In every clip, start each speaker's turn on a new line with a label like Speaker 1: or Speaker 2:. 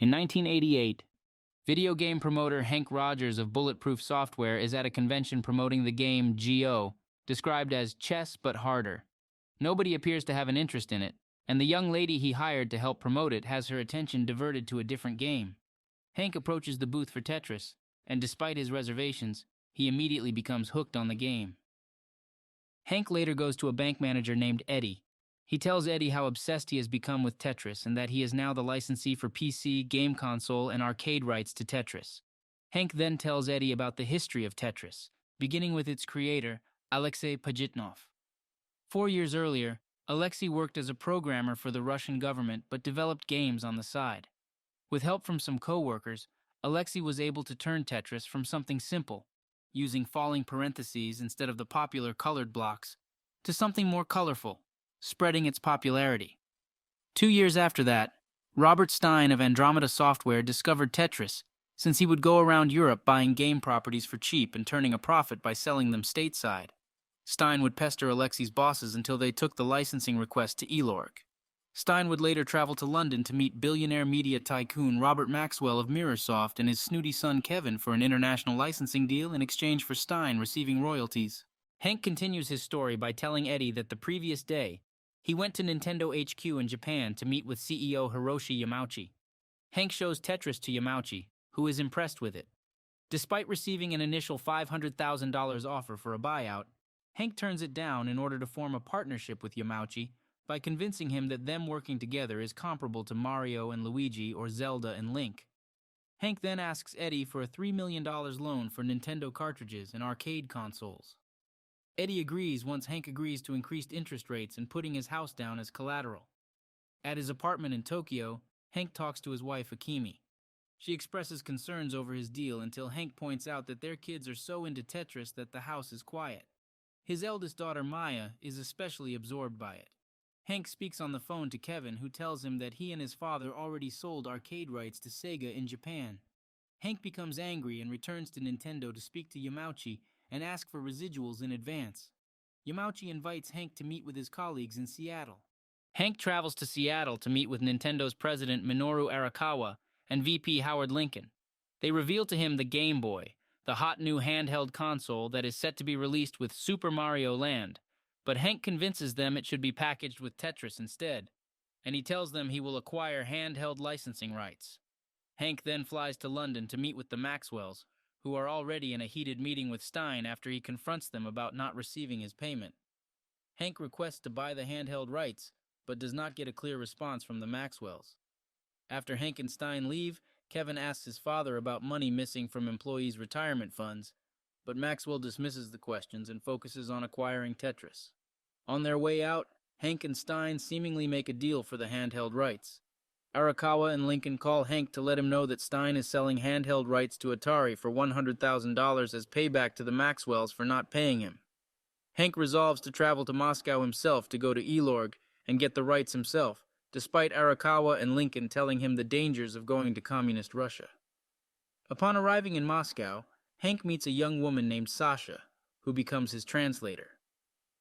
Speaker 1: In 1988, video game promoter Henk Rogers of Bulletproof Software is at a convention promoting the game Go, described as chess but harder. Nobody appears to have an interest in it, and the young lady he hired to help promote it has her attention diverted to a different game. Henk approaches the booth for Tetris, and despite his reservations, he immediately becomes hooked on the game. Henk later goes to a bank manager named Eddie. He tells Eddie how obsessed he has become with Tetris and that he is now the licensee for PC, game console, and arcade rights to Tetris. Henk then tells Eddie about the history of Tetris, beginning with its creator, Alexei Pajitnov. 4 years earlier, Alexei worked as a programmer for the Russian government but developed games on the side. With help from some co-workers, Alexei was able to turn Tetris from something simple, using falling parentheses instead of the popular colored blocks, to something more colorful, spreading its popularity. 2 years after that, Robert Stein of Andromeda Software discovered Tetris, since he would go around Europe buying game properties for cheap and turning a profit by selling them stateside. Stein would pester Alexei's bosses until they took the licensing request to Elorg. Stein would later travel to London to meet billionaire media tycoon Robert Maxwell of Mirrorsoft and his snooty son Kevin for an international licensing deal in exchange for Stein receiving royalties. Henk continues his story by telling Eddie that the previous day, he went to Nintendo HQ in Japan to meet with CEO Hiroshi Yamauchi. Henk shows Tetris to Yamauchi, who is impressed with it. Despite receiving an initial $500,000 offer for a buyout, Henk turns it down in order to form a partnership with Yamauchi by convincing him that them working together is comparable to Mario and Luigi or Zelda and Link. Henk then asks Eddie for a $3 million loan for Nintendo cartridges and arcade consoles. Eddie agrees once Henk agrees to increased interest rates and putting his house down as collateral. At his apartment in Tokyo, Henk talks to his wife Akemi. She expresses concerns over his deal until Henk points out that their kids are so into Tetris that the house is quiet. His eldest daughter Maya is especially absorbed by it. Henk speaks on the phone to Kevin, who tells him that he and his father already sold arcade rights to Sega in Japan. Henk becomes angry and returns to Nintendo to speak to Yamauchi and ask for residuals in advance. Yamauchi invites Henk to meet with his colleagues in Seattle. Henk travels to Seattle to meet with Nintendo's president Minoru Arakawa and VP Howard Lincoln. They reveal to him the Game Boy, the hot new handheld console that is set to be released with Super Mario Land, but Henk convinces them it should be packaged with Tetris instead, and he tells them he will acquire handheld licensing rights. Henk then flies to London to meet with the Maxwells, who are already in a heated meeting with Stein after he confronts them about not receiving his payment. Henk requests to buy the handheld rights, but does not get a clear response from the Maxwells. After Henk and Stein leave, Kevin asks his father about money missing from employees' retirement funds, but Maxwell dismisses the questions and focuses on acquiring Tetris. On their way out, Henk and Stein seemingly make a deal for the handheld rights. Arakawa and Lincoln call Henk to let him know that Stein is selling handheld rights to Atari for $100,000 as payback to the Maxwells for not paying him. Henk resolves to travel to Moscow himself to go to Elorg and get the rights himself, despite Arakawa and Lincoln telling him the dangers of going to communist Russia. Upon arriving in Moscow, Henk meets a young woman named Sasha, who becomes his translator.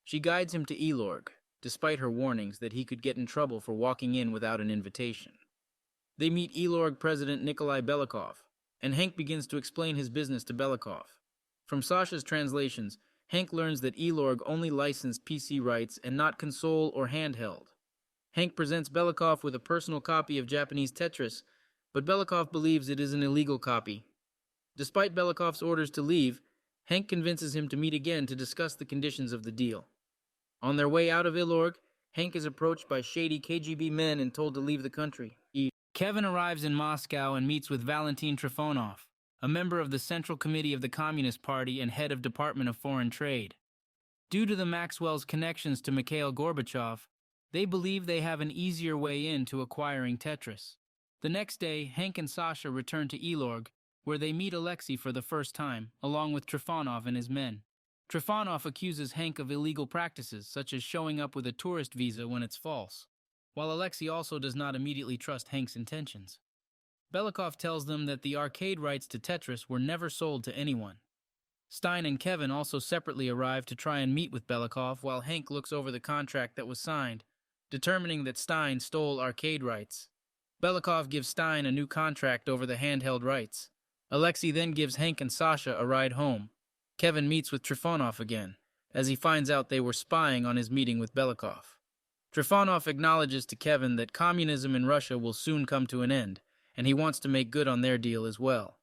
Speaker 1: She guides him to Elorg, despite her warnings that he could get in trouble for walking in without an invitation. They meet Elorg President Nikolai Belikov, and Henk begins to explain his business to Belikov. From Sasha's translations, Henk learns that Elorg only licensed PC rights and not console or handheld. Henk presents Belikov with a personal copy of Japanese Tetris, but Belikov believes it is an illegal copy. Despite Belikov's orders to leave, Henk convinces him to meet again to discuss the conditions of the deal. On their way out of Elorg, Henk is approached by shady KGB men and told to leave the country. Kevin arrives in Moscow and meets with Valentin Trifonov, a member of the Central Committee of the Communist Party and head of Department of Foreign Trade. Due to the Maxwells' connections to Mikhail Gorbachev, they believe they have an easier way into acquiring Tetris. The next day, Henk and Sasha return to Elorg, where they meet Alexei for the first time, along with Trifonov and his men. Trifonov accuses Henk of illegal practices, such as showing up with a tourist visa when it's false, while Alexei also does not immediately trust Henk's intentions. Belikov tells them that the arcade rights to Tetris were never sold to anyone. Stein and Kevin also separately arrive to try and meet with Belikov while Henk looks over the contract that was signed, determining that Stein stole arcade rights. Belikov gives Stein a new contract over the handheld rights. Alexei then gives Henk and Sasha a ride home. Kevin meets with Trifonov again, as he finds out they were spying on his meeting with Belikov. Trifonov acknowledges to Kevin that communism in Russia will soon come to an end, and he wants to make good on their deal as well.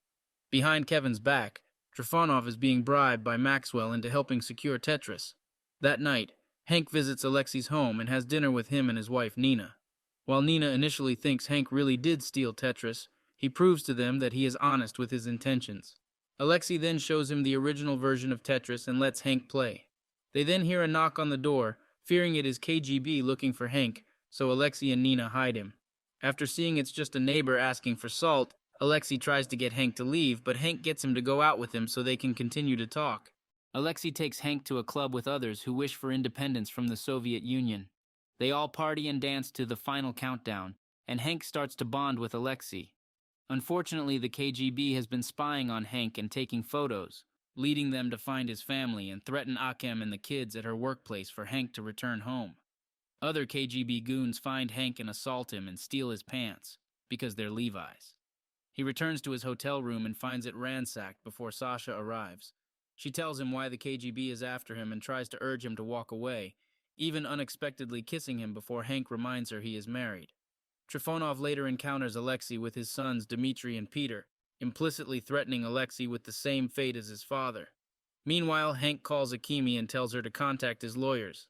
Speaker 1: Behind Kevin's back, Trifonov is being bribed by Maxwell into helping secure Tetris. That night, Henk visits Alexei's home and has dinner with him and his wife Nina. While Nina initially thinks Henk really did steal Tetris, he proves to them that he is honest with his intentions. Alexei then shows him the original version of Tetris and lets Henk play. They then hear a knock on the door, fearing it is KGB looking for Henk, so Alexei and Nina hide him. After seeing it's just a neighbor asking for salt, Alexei tries to get Henk to leave, but Henk gets him to go out with him so they can continue to talk. Alexei takes Henk to a club with others who wish for independence from the Soviet Union. They all party and dance to the final countdown, and Henk starts to bond with Alexei. Unfortunately, the KGB has been spying on Henk and taking photos, leading them to find his family and threaten Akem and the kids at her workplace for Henk to return home. Other KGB goons find Henk and assault him and steal his pants, because they're Levi's. He returns to his hotel room and finds it ransacked before Sasha arrives. She tells him why the KGB is after him and tries to urge him to walk away, even unexpectedly kissing him before Henk reminds her he is married. Trifonov later encounters Alexei with his sons Dmitri and Peter, implicitly threatening Alexei with the same fate as his father. Meanwhile, Henk calls Akimi and tells her to contact his lawyers.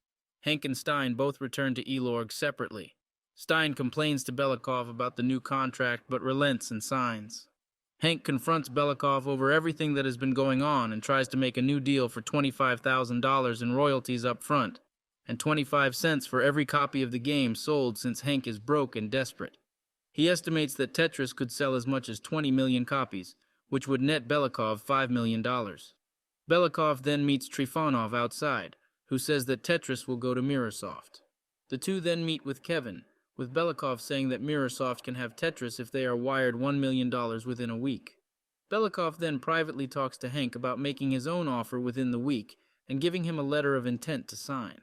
Speaker 1: Henk and Stein both return to Elorg separately. Stein complains to Belikov about the new contract but relents and signs. Henk confronts Belikov over everything that has been going on and tries to make a new deal for $25,000 in royalties up front, and 25 cents for every copy of the game sold since Henk is broke and desperate. He estimates that Tetris could sell as much as 20 million copies, which would net Belikov $5 million. Belikov then meets Trifonov outside, who says that Tetris will go to Mirasoft. The two then meet with Kevin, with Belikov saying that Mirasoft can have Tetris if they are wired $1 million within a week. Belikov then privately talks to Henk about making his own offer within the week and giving him a letter of intent to sign.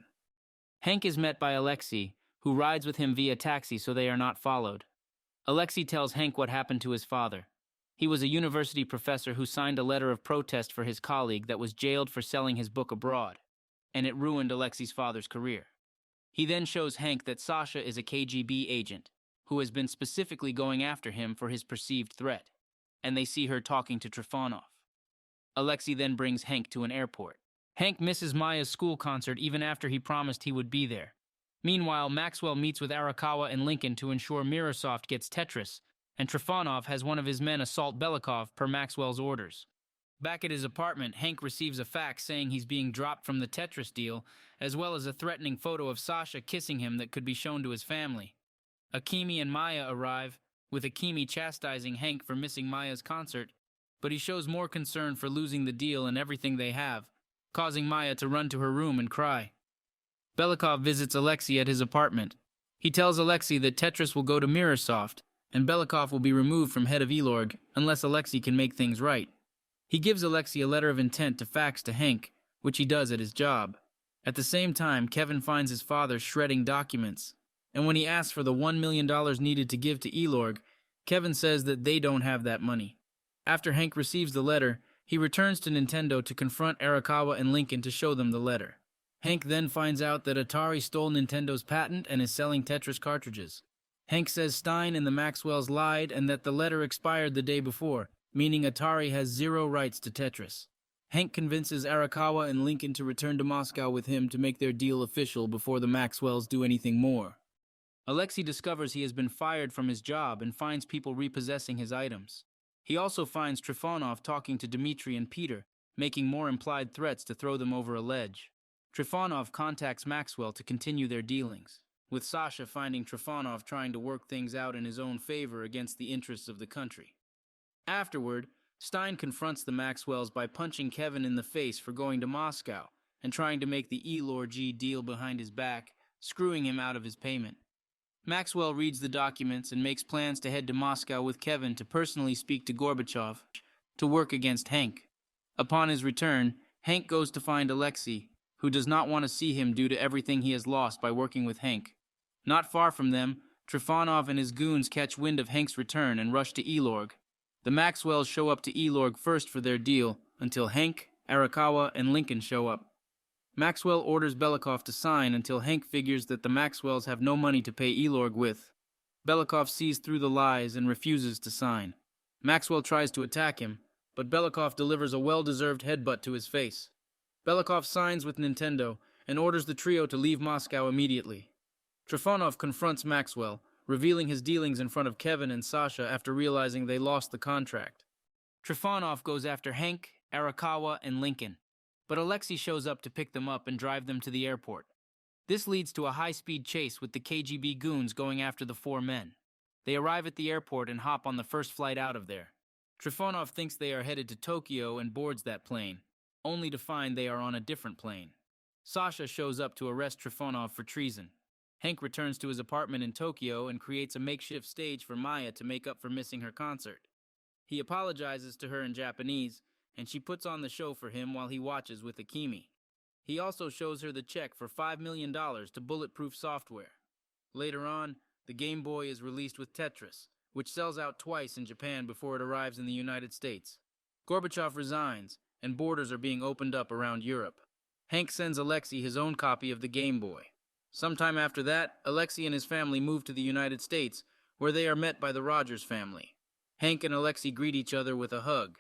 Speaker 1: Henk is met by Alexei, who rides with him via taxi so they are not followed. Alexei tells Henk what happened to his father. He was a university professor who signed a letter of protest for his colleague that was jailed for selling his book abroad, and it ruined Alexei's father's career. He then shows Henk that Sasha is a KGB agent, who has been specifically going after him for his perceived threat, and they see her talking to Trifonov. Alexei then brings Henk to an airport. Henk misses Maya's school concert even after he promised he would be there. Meanwhile, Maxwell meets with Arakawa and Lincoln to ensure Mirasoft gets Tetris, and Trifonov has one of his men assault Belikov per Maxwell's orders. Back at his apartment, Henk receives a fax saying he's being dropped from the Tetris deal, as well as a threatening photo of Sasha kissing him that could be shown to his family. Akimi and Maya arrive, with Akimi chastising Henk for missing Maya's concert, but he shows more concern for losing the deal and everything they have, causing Maya to run to her room and cry. Belikov visits Alexei at his apartment. He tells Alexei that Tetris will go to Mirasoft, and Belikov will be removed from head of Elorg unless Alexei can make things right. He gives Alexei a letter of intent to fax to Henk, which he does at his job. At the same time, Kevin finds his father shredding documents, and when he asks for the $1 million needed to give to Elorg, Kevin says that they don't have that money. After Henk receives the letter, he returns to Nintendo to confront Arakawa and Lincoln to show them the letter. Henk then finds out that Atari stole Nintendo's patent and is selling Tetris cartridges. Henk says Stein and the Maxwells lied and that the letter expired the day before, meaning Atari has zero rights to Tetris. Henk convinces Arakawa and Lincoln to return to Moscow with him to make their deal official before the Maxwells do anything more. Alexei discovers he has been fired from his job and finds people repossessing his items. He also finds Trifonov talking to Dmitri and Peter, making more implied threats to throw them over a ledge. Trifonov contacts Maxwell to continue their dealings, with Sasha finding Trifonov trying to work things out in his own favor against the interests of the country. Afterward, Stein confronts the Maxwells by punching Kevin in the face for going to Moscow and trying to make the Elorg deal behind his back, screwing him out of his payment. Maxwell reads the documents and makes plans to head to Moscow with Kevin to personally speak to Gorbachev to work against Henk. Upon his return, Henk goes to find Alexei, who does not want to see him due to everything he has lost by working with Henk. Not far from them, Trifonov and his goons catch wind of Hank's return and rush to Elorg. The Maxwells show up to Elorg first for their deal, until Hank, Arakawa, and Lincoln show up. Maxwell orders Belikov to sign until Hank figures that the Maxwells have no money to pay Elorg with. Belikov sees through the lies and refuses to sign. Maxwell tries to attack him, but Belikov delivers a well-deserved headbutt to his face. Belikov signs with Nintendo and orders the trio to leave Moscow immediately. Trifonov confronts Maxwell, revealing his dealings in front of Kevin and Sasha after realizing they lost the contract. Trifonov goes after Hank, Arakawa, and Lincoln, but Alexei shows up to pick them up and drive them to the airport. This leads to a high-speed chase with the KGB goons going after the four men. They arrive at the airport and hop on the first flight out of there. Trifonov thinks they are headed to Tokyo and boards that plane, only to find they are on a different plane. Sasha shows up to arrest Trifonov for treason. Hank returns to his apartment in Tokyo and creates a makeshift stage for Maya to make up for missing her concert. He apologizes to her in Japanese, and she puts on the show for him while he watches with Akemi. He also shows her the check for $5 million to Bulletproof Software. Later on, the Game Boy is released with Tetris, which sells out twice in Japan before it arrives in the United States. Gorbachev resigns, and borders are being opened up around Europe. Hank sends Alexei his own copy of the Game Boy. Sometime after that, Alexei and his family move to the United States, where they are met by the Rogers family. Hank and Alexei greet each other with a hug.